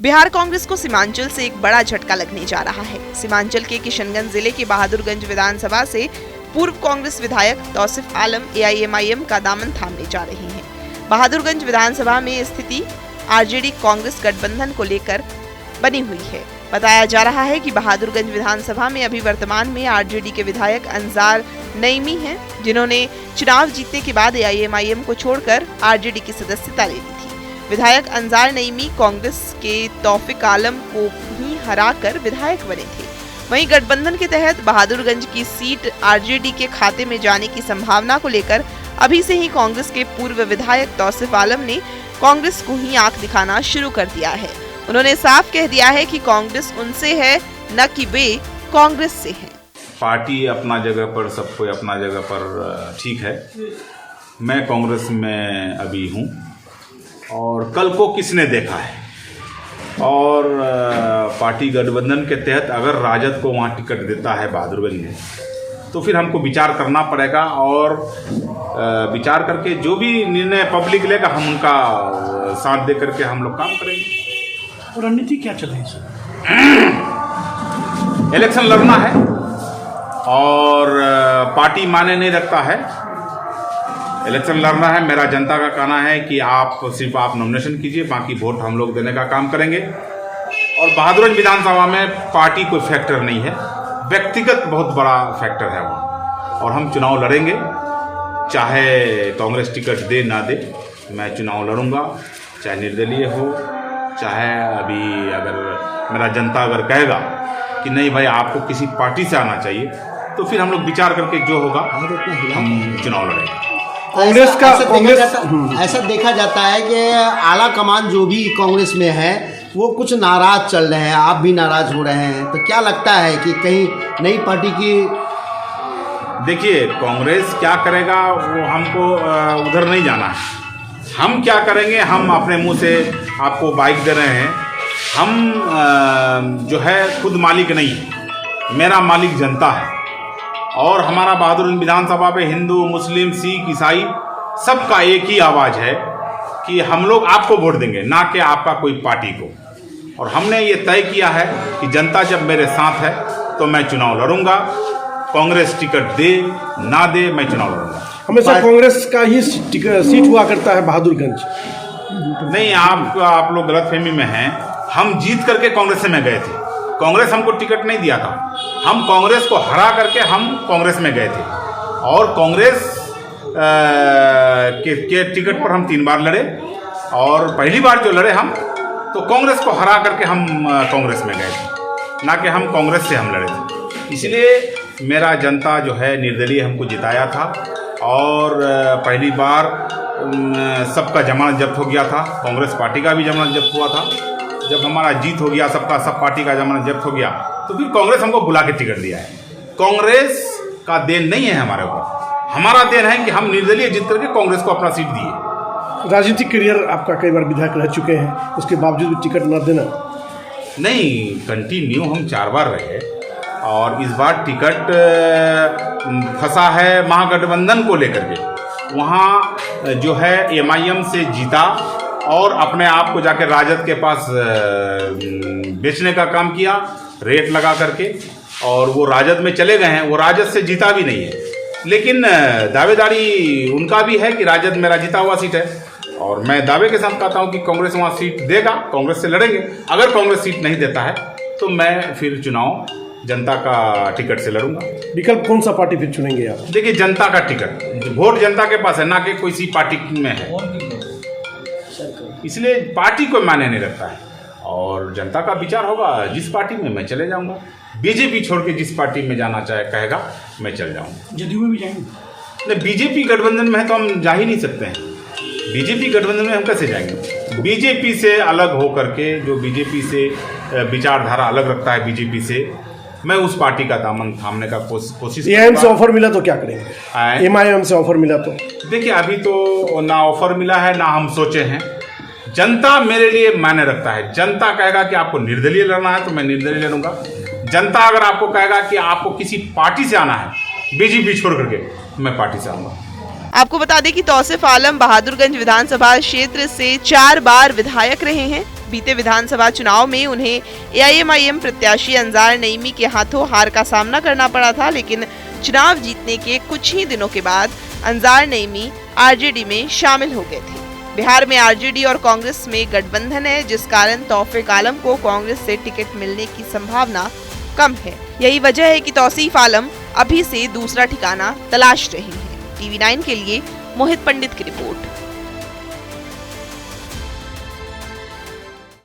बिहार कांग्रेस को सीमांचल से एक बड़ा झटका लगने जा रहा है। सीमांचल के किशनगंज जिले के बहादुरगंज विधानसभा से पूर्व कांग्रेस विधायक तौसीफ आलम एआईएमआईएम का दामन थामने जा रहे हैं। बहादुरगंज विधानसभा में स्थिति आरजेडी कांग्रेस गठबंधन को लेकर बनी हुई है। बताया जा रहा है कि बहादुरगंज विधानसभा में अभी वर्तमान में आरजेडी के विधायक अंजार नईमी हैं, जिन्होंने चुनाव जीतने के बाद एआईएमआईएम को छोड़कर आरजेडी की सदस्यता ले ली थी। विधायक अंजार नईमी कांग्रेस के तौफीक आलम को ही हराकर विधायक बने थे। वहीं गठबंधन के तहत बहादुरगंज की सीट आरजेडी के खाते में जाने की संभावना को लेकर अभी से ही कांग्रेस के पूर्व विधायक तौसीफ आलम ने कांग्रेस को ही आंख दिखाना शुरू कर दिया है। उन्होंने साफ कह दिया है कि कांग्रेस उनसे है, न कि वे कांग्रेस से हैं। पार्टी अपना जगह पर, सब कोई अपना जगह पर ठीक है। मैं कांग्रेस में अभी हूँ और कल को किसने देखा है, और पार्टी गठबंधन के तहत अगर राजद को वहाँ टिकट देता है बहादुरगंज में, तो फिर हमको विचार करना पड़ेगा और विचार करके जो भी निर्णय पब्लिक लेगा हम उनका साथ दे करके हम लोग काम करेंगे। रणनीति क्या चल रही है? इलेक्शन लड़ना है और पार्टी माने नहीं रखता है। इलेक्शन लड़ना है। मेरा जनता का कहना है कि आप सिर्फ आप नॉमिनेशन कीजिए, बाकी वोट हम लोग देने का काम करेंगे। और बहादुरगंज विधानसभा में पार्टी कोई फैक्टर नहीं है, व्यक्तिगत बहुत बड़ा फैक्टर है वहाँ। और हम चुनाव लड़ेंगे, चाहे कांग्रेस टिकट दे ना दे, मैं चुनाव लड़ूंगा, चाहे निर्दलीय हो, चाहे अभी अगर मेरा जनता अगर कहेगा कि नहीं भाई आपको किसी पार्टी से आना चाहिए, तो फिर हम लोग विचार करके जो होगा हम चुनाव लड़ेंगे। कांग्रेस का ऐसा देखा जाता है कि आला कमान जो भी कांग्रेस में है वो कुछ नाराज चल रहे हैं, आप भी नाराज हो रहे हैं, तो क्या लगता है कि कहीं नई पार्टी की? देखिए, कांग्रेस क्या करेगा वो हमको उधर नहीं जाना है। हम क्या करेंगे, हम अपने मुंह से आपको बाइक दे रहे हैं। हम जो है खुद मालिक नहीं है, मेरा मालिक जनता है। और हमारा बहादुरगंज विधानसभा पे हिंदू, मुस्लिम, सिख, ईसाई सबका एक ही आवाज़ है कि हम लोग आपको वोट देंगे, ना कि आपका कोई पार्टी को। और हमने ये तय किया है कि जनता जब मेरे साथ है तो मैं चुनाव लड़ूंगा। कांग्रेस टिकट दे ना दे, मैं चुनाव लड़ूंगा। हमेशा कांग्रेस का ही सीट हुआ करता है बहादुरगंज। नहीं, आप लोग गलतफहमी में हैं। हम जीत करके कांग्रेस में गए थे, कांग्रेस हमको टिकट नहीं दिया था। हम कांग्रेस को हरा करके हम कांग्रेस में गए थे और कांग्रेस के टिकट पर हम 3 बार लड़े। और पहली बार जो लड़े हम, तो कांग्रेस को हरा करके हम कांग्रेस में गए थे, ना कि हम कांग्रेस से हम लड़े थे। इसलिए मेरा जनता जो है निर्दलीय हमको जिताया था। और पहली बार सबका जमानत जब्त हो गया था, कांग्रेस पार्टी का भी जमानत जब्त हुआ था। जब हमारा जीत हो गया, सब पार्टी का जमानत जब्त हो गया, तो फिर कांग्रेस हमको बुला के टिकट दिया है। कांग्रेस का देन नहीं है हमारे ऊपर, हमारा देन है कि हम निर्दलीय जीत करके कांग्रेस को अपना सीट दिए। राजनीतिक करियर आपका कई बार विधायक रह चुके हैं, उसके बावजूद भी टिकट न देना? नहीं, कंटिन्यू हम 4 बार रहे और इस बार टिकट फंसा है महागठबंधन को लेकर के। वहाँ जो है एमआईएम से जीता और अपने आप को जाकर राजद के पास बेचने का काम किया, रेट लगा करके। और वो राजद में चले गए हैं, वो राजद से जीता भी नहीं है, लेकिन दावेदारी उनका भी है कि राजद मेरा जीता हुआ सीट है। और मैं दावे के साथ कहता हूँ कि कांग्रेस वहाँ सीट देगा, कांग्रेस से लड़ेंगे। अगर कांग्रेस सीट नहीं देता है तो मैं फिर चुनाव जनता का टिकट से लड़ूंगा। विकल्प कौन सा पार्टी फिर चुनेंगे आप? देखिए, जनता का टिकट, वोट जनता के पास है, ना कि कोई सी पार्टी में है। इसलिए पार्टी को मायने नहीं रखता है और जनता का विचार होगा। जिस पार्टी में मैं चले जाऊंगा, बीजेपी छोड़ के जिस पार्टी में जाना चाहे कहेगा मैं चल जाऊंगा। जदयू में भी जाएंगे? नहीं, बीजेपी गठबंधन में है तो हम जा ही नहीं सकते हैं। बीजेपी गठबंधन में हम कैसे जाएंगे? बीजेपी से अलग हो करके, जो बीजेपी से विचारधारा अलग रखता है बीजेपी से, मैं उस पार्टी का दामन थामने का कोशिश। एआईएम से ऑफर मिला तो क्या करेंगे? एमआईएम से ऑफर मिला तो? देखिए, अभी तो ना ऑफर मिला है ना हम सोचे हैं। जनता मेरे लिए मायने रखता है। जनता कहेगा कि आपको निर्दलीय लड़ना है तो मैं निर्दलीय लड़ूंगा। जनता अगर आपको कहेगा कि आपको किसी पार्टी से आना है, बीजेपी छोड़ करके, मैं पार्टी से आऊंगा। आपको बता दें कि तौसीफ आलम बहादुरगंज विधानसभा क्षेत्र से 4 बार विधायक रहे हैं। बीते विधानसभा चुनाव में उन्हें AIMIM प्रत्याशी अंजार नईमी के हाथों हार का सामना करना पड़ा था, लेकिन चुनाव जीतने के कुछ ही दिनों के बाद अंजार नईमी RJD में शामिल हो गए थे। बिहार में RJD और कांग्रेस में गठबंधन है, जिस कारण तौफीक आलम को कांग्रेस से टिकट मिलने की संभावना कम है। यही वजह है कि तौसीफ आलम अभी से दूसरा ठिकाना तलाश रहे हैं। TV9 के लिए मोहित पंडित की रिपोर्ट।